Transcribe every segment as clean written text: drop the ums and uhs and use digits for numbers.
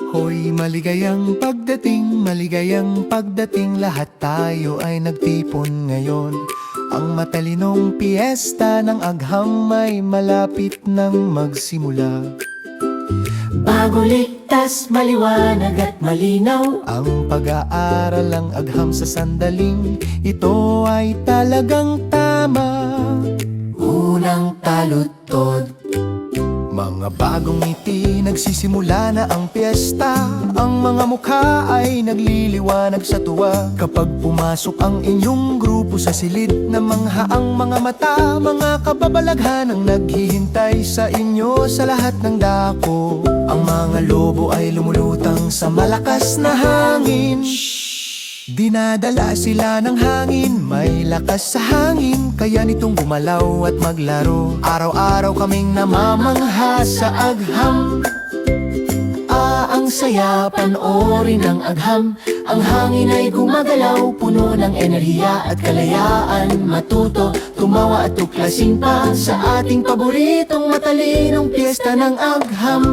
Hoy, maligayang pagdating, lahat tayo ay nagtipon ngayon. Ang matalinong piyesta ng agham ay malapit nang magsimula. Bago ligtas, maliwanag at malinaw, Ang pag-aaral ng agham sa sandaling ito ay talagang tama. unang taludtod. Mga bagong ngiti, nagsisimula na ang piyesta. Ang mga mukha ay nagliliwanag sa tuwa. Kapag pumasok ang inyong grupo sa silid na mangha ang mga mata, mga kababalaghan ang naghihintay sa inyo sa lahat ng dako. Ang mga lobo ay lumulutang sa malakas na hangin. Dinadala sila ng hangin, may lakas sa hangin, kaya nitong gumalaw at maglaro. Araw-araw kaming namamangha sa agham. Ang saya panoorin ng agham. Ang hangin ay gumagalaw, puno ng enerhiya at kalayaan. Matuto, tumawa at tuklasin pa sa ating paboritong matalinong piyesta ng agham.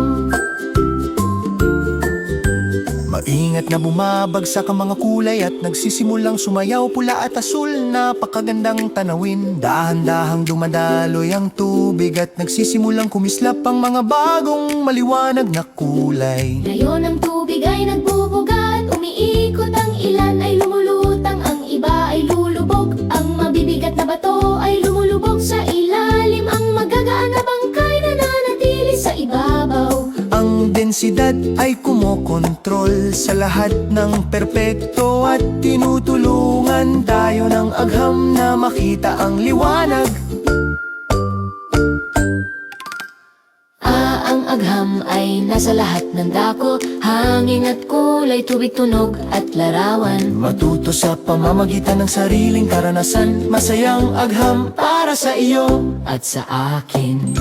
Maingat na bumabagsak ang mga kulay at nagsisimulang sumayaw, pula at asul, napakagandang tanawin. Dahan-dahang dumadaloy ang tubig at nagsisimulang kumislap ang mga bagong maliwanag na kulay. Ngayon ang tubig ay nagbubuga at umiikot, ang ilan ay lumulutang, ang iba ay lulubog. Ang mabibigat na bato ay lumulubog sa ilalim, ang magagaan na bangkay nananatili sa ibabaw. Ang densidad ay kumokontrol sa lahat ng perpekto at tinutulungan tayo ng agham na makita ang liwanag. Ang agham ay nasa lahat ng dako, hangin at kulay, tubig, tunog at larawan. Matuto sa pamamagitan ng sariling karanasan, masayang agham para sa iyo At sa akin.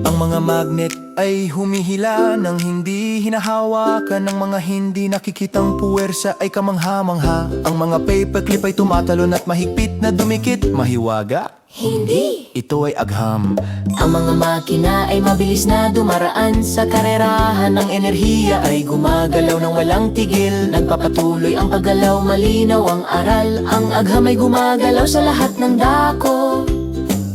Ang mga magnet ay humihila nang hindi hinahawakan. Ng mga hindi nakikitang puwersa ay kamangha-mangha. Ang mga paperclip ay tumatalon at mahigpit na dumikit. Mahiwaga? Hindi! Ito ay agham. Ang mga makina ay mabilis na dumaraan sa karerahan. Ang enerhiya ay gumagalaw ng walang tigil. Nagpapatuloy ang paggalaw, malinaw ang aral. Ang agham ay gumagalaw sa lahat ng dako.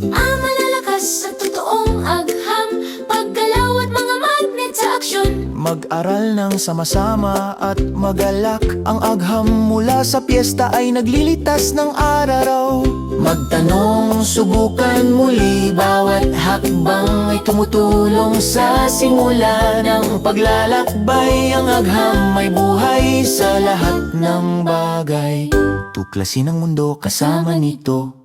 Ang malalakas at totoong agham, paggalaw at mga magnet sa aksyon. Mag-aral ng sama-sama at magalak. Ang agham mula sa piyesta ay naglilitas ng araw. Magtanong, subukan muli, bawat hakbang ay tumutulong sa simula ng paglalakbay. Ang agham ay buhay sa lahat ng bagay. Tuklasin ang mundo kasama nito.